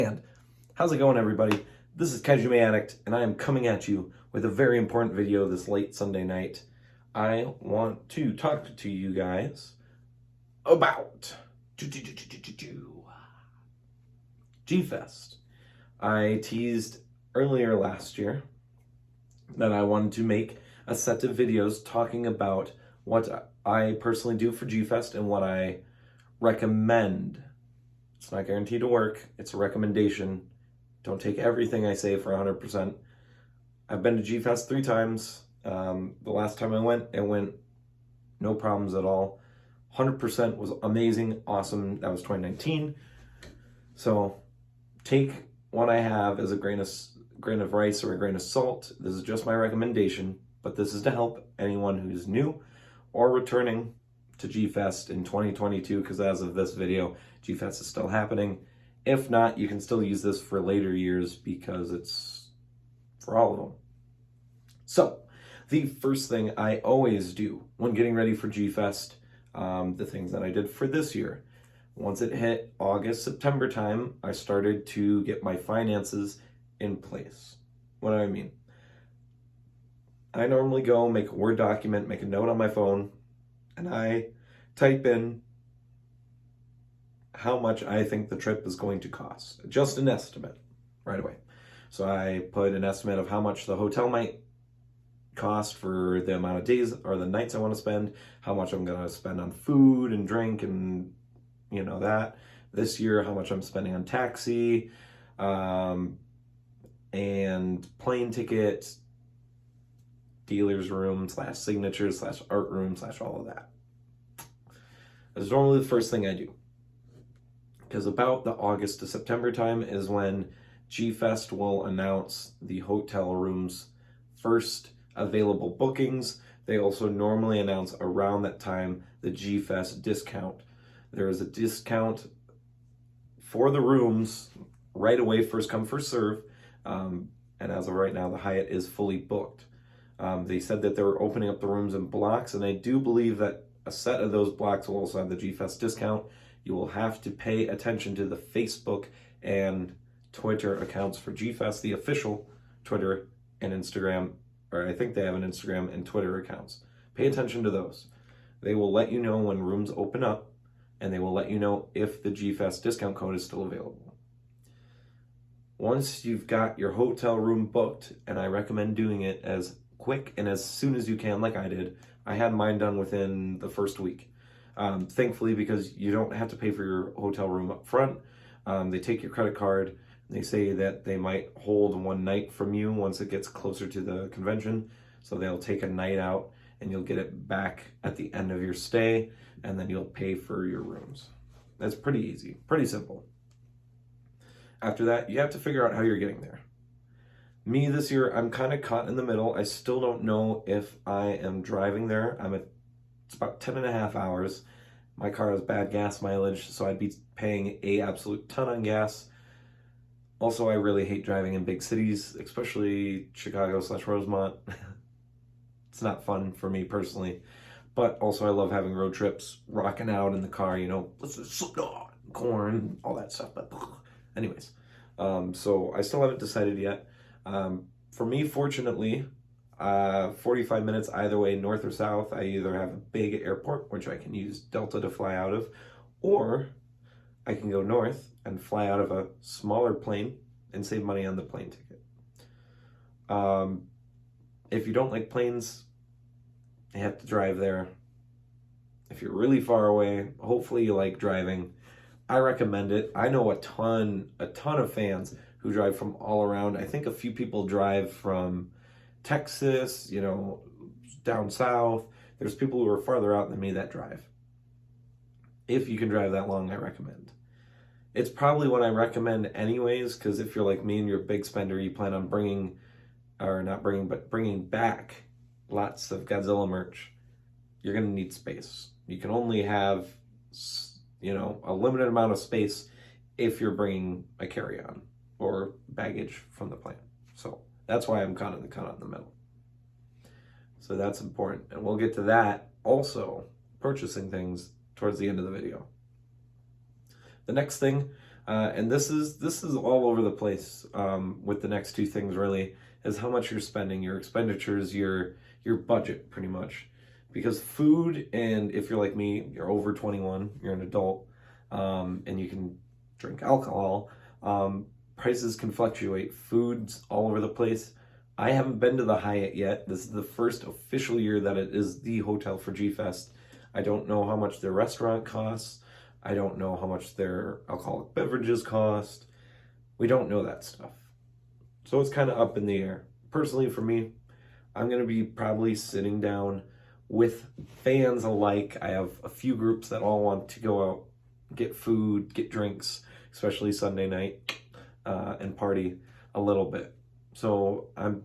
And how's it going, everybody? This is Kaiju Addict, and I am coming at you with a very important video this late Sunday night. I want to talk to you guys about G-Fest. I teased earlier last year that I wanted to make a set of videos talking about what I personally do for G-Fest and what I recommend. It's not guaranteed to work. It's a recommendation. Don't take everything I say for 100%. I've been to G-Fest 3 times. The last time I went no problems at all. 100% was amazing, awesome. That was 2019. So take what I have as a grain of rice or a grain of salt. This is just my recommendation, but this is to help anyone who's new or returning to G-Fest in 2022, because as of this video, G-Fest is still happening. If not, you can still use this for later years because it's for all of them. So, the first thing I always do when getting ready for G-Fest, the things that I did for this year. Once it hit August, September time, I started to get my finances in place. What do I mean? I normally go make a Word document, make a note on my phone, and I type in how much I think the trip is going to cost. Just an estimate right away. So I put an estimate of how much the hotel might cost for the amount of days or the nights I want to spend, how much I'm going to spend on food and drink and that. This year, how much I'm spending on taxi and plane tickets, dealer's room / signatures / art room / all of that. That's normally the first thing I do, because about the August to September time is when G-Fest will announce the hotel rooms first available bookings. They also normally announce around that time the G-Fest discount. There is a discount for the rooms right away, first come, first serve. And as of right now, the Hyatt is fully booked. They said that they were opening up the rooms in blocks, and I do believe that a set of those blocks will also have the G-Fest discount. You will have to pay attention to the Facebook and Twitter accounts for G-Fest, the official Twitter and Instagram, or I think they have an Instagram and Twitter accounts. Pay attention to those. They will let you know when rooms open up, and they will let you know if the G-Fest discount code is still available. Once you've got your hotel room booked, and I recommend doing it as quick and as soon as you can, like I did. I had mine done within the first week. Thankfully, because you don't have to pay for your hotel room up front. They take your credit card. They say that they might hold one night from you once it gets closer to the convention. So they'll take a night out and you'll get it back at the end of your stay, and then you'll pay for your rooms. That's pretty easy, pretty simple. After that, you have to figure out how you're getting there. Me this year, I'm kind of caught in the middle. I still don't know if I am driving there. It's about 10.5 hours. My car has bad gas mileage, so I'd be paying an absolute ton on gas. Also, I really hate driving in big cities, especially Chicago / Rosemont. It's not fun for me personally. But also, I love having road trips, rocking out in the car, listen to corn, all that stuff. But anyways, so I still haven't decided yet. For me, fortunately, 45 minutes either way, north or south. I either have a big airport, which I can use Delta to fly out of, or I can go north and fly out of a smaller plane and save money on the plane ticket. If you don't like planes, you have to drive there. If you're really far away, hopefully you like driving. I recommend it. I know a ton of fans who drive from all around. I think a few people drive from Texas, down south. There's people who are farther out than me that drive. If you can drive that long, I recommend. It's probably what I recommend anyways, because if you're like me and you're a big spender, you plan on bringing back lots of Godzilla merch, you're going to need space. You can only have, a limited amount of space if you're bringing a carry-on or baggage from the plane. So that's why I'm kind of in the middle. So that's important. And we'll get to that also, purchasing things, towards the end of the video. The next thing And this is all over the place with the next two things really, is how much you're spending, your expenditures, your budget pretty much. Because food, and if you're like me, you're over 21, you're an adult, and you can drink alcohol, prices can fluctuate. Food's all over the place. I haven't been to the Hyatt yet. This is the first official year that it is the hotel for G-Fest. I don't know how much their restaurant costs. I don't know how much their alcoholic beverages cost. We don't know that stuff. So it's kind of up in the air. Personally, for me, I'm going to be probably sitting down with fans alike. I have a few groups that all want to go out, get food, get drinks, especially Sunday night, and party a little bit. So I'm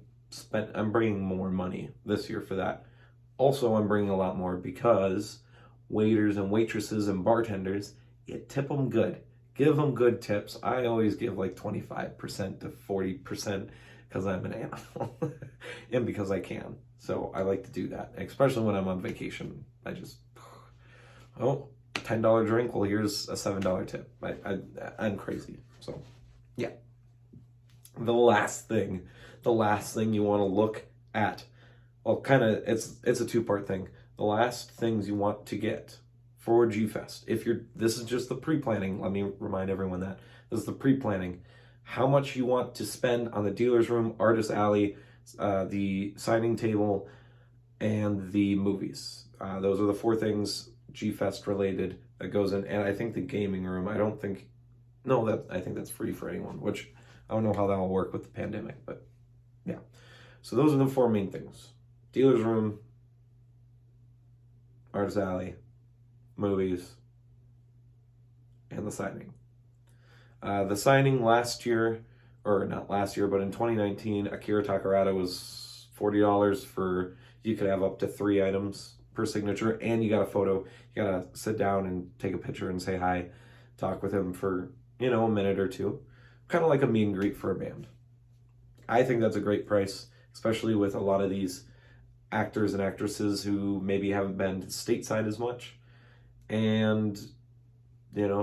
bringing more money this year for that. Also, I'm bringing a lot more because waiters and waitresses and bartenders, you tip them good. Give them good tips. I always give like 25% to 40% because I'm an animal and because I can. So I like to do that, especially when I'm on vacation. I just, $10 drink. Well, here's a $7 tip. I'm crazy. So yeah. The last thing you want to look at, well, kind of, it's a two-part thing. The last things you want to get for G-Fest, this is just the pre-planning. Let me remind everyone that this is the pre-planning. How much you want to spend on the dealer's room, artist alley, the signing table, and the movies. Those are the four things G-Fest related that goes in. And I think the gaming room, I think that's free for anyone, which I don't know how that will work with the pandemic, but yeah. So those are the four main things. Dealer's room, artist alley, movies, and the signing. The signing last year, or not last year, but in 2019, Akira Takarada was $40 for, you could have up to 3 items per signature, and you got a photo. You got to sit down and take a picture and say hi, talk with him for, a minute or two. Kind of like a meet and greet for a band. I think that's a great price, especially with a lot of these actors and actresses who maybe haven't been stateside as much. And,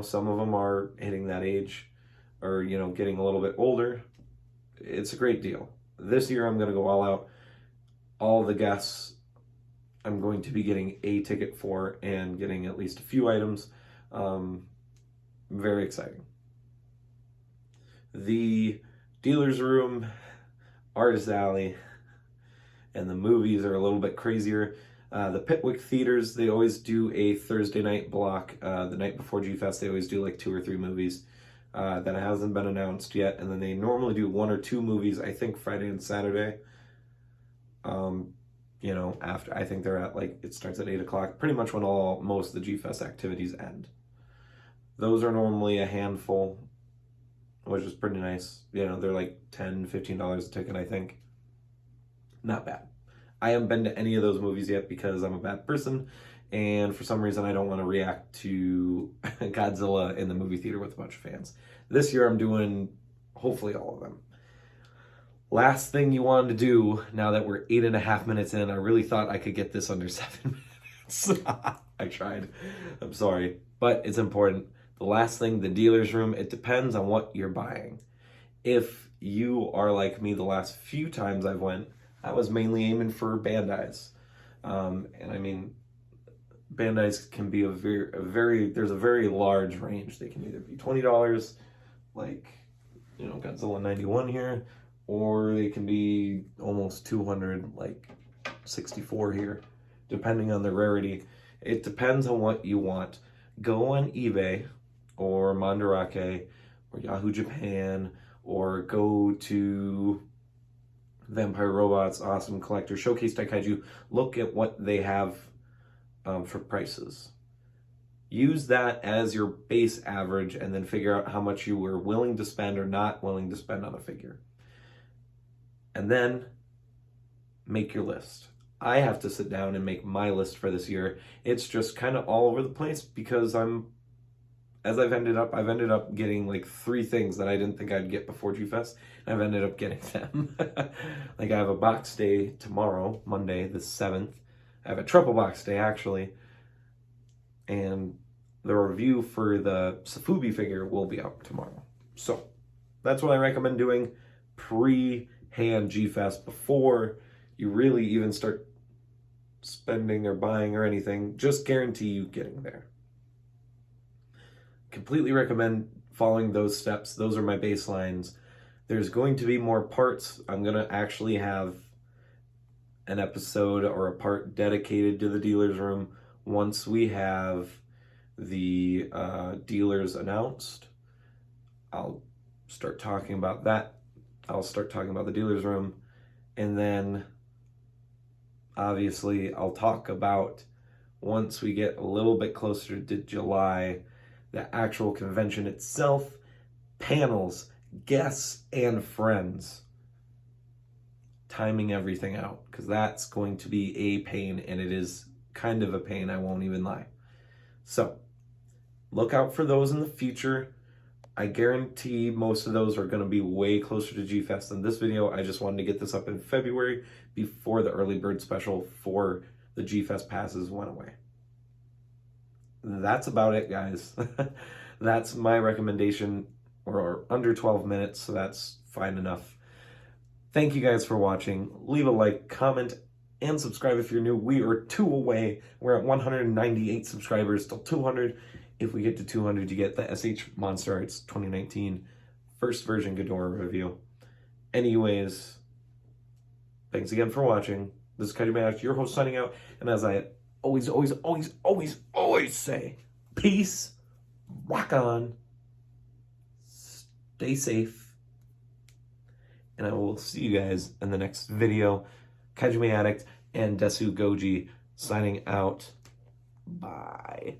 some of them are hitting that age or, getting a little bit older. It's a great deal. This year I'm going to go all out. All the guests I'm going to be getting a ticket for and getting at least a few items. Very exciting. The dealer's room, artist alley, and the movies are a little bit crazier. The Pitwick theaters, they always do a Thursday night block. The night before G-Fest, they always do like 2 or 3 movies. That hasn't been announced yet. And then they normally do 1 or 2 movies, I think Friday and Saturday. After, I think they're at it starts at 8 o'clock, pretty much when most of the G-Fest activities end. Those are normally a handful, which is pretty nice. They're like $10, $15 a ticket, I think. Not bad. I haven't been to any of those movies yet because I'm a bad person, and for some reason I don't want to react to Godzilla in the movie theater with a bunch of fans. This year I'm doing hopefully all of them. Last thing you wanted to do, now that we're 8.5 minutes in, I really thought I could get this under 7 minutes. I tried. I'm sorry, but it's important. The last thing, the dealer's room, it depends on what you're buying. If you are like me, the last few times I've went, I was mainly aiming for Bandai's. And I mean, Bandai's can be there's a very large range. They can either be $20, like, Godzilla 91 here, or they can be almost 200, like 64 here, depending on the rarity. It depends on what you want. Go on eBay or Mandarake or Yahoo Japan, or go to Vampire Robots, Awesome Collector, Showcase Daikaiju. Look at what they have for prices. Use that as your base average and then figure out how much you were willing to spend or not willing to spend on a figure. And then make your list. I have to sit down and make my list for this year. It's just kind of all over the place because I've ended up getting like 3 things that I didn't think I'd get before G-Fest, and I've ended up getting them. Like I have a box day tomorrow, Monday the 7th. I have a triple box day actually, and the review for the Safubi figure will be out tomorrow. So that's what I recommend doing pre-hand G-Fest, before you really even start spending or buying or anything. Just guarantee you getting there. Completely recommend following those steps. Those are my baselines. There's going to be more parts. I'm going to actually have an episode or a part dedicated to the dealer's room once we have the dealers announced. I'll start talking about that. I'll start talking about the dealer's room, and then obviously I'll talk about, once we get a little bit closer to July, the actual convention itself, panels, guests, and friends. Timing everything out, because that's going to be a pain, and it is kind of a pain, I won't even lie. So look out for those in the future. I guarantee most of those are going to be way closer to G-Fest than this video. I just wanted to get this up in February before the early bird special for the G-Fest passes went away. That's about it, guys. That's my recommendation. We're under 12 minutes, so that's fine enough. Thank you guys for watching. Leave a like, comment, and subscribe if you're new. We are 2 away. We're at 198 subscribers till 200. If we get to 200, you get the SH Monster Arts 2019 first version Ghidorah review. Anyways, thanks again for watching. This is Kajime, your host, signing out. And as I always say, peace, rock on, stay safe, and I will see you guys in the next video. Kajime Addict and Desu Goji signing out. Bye.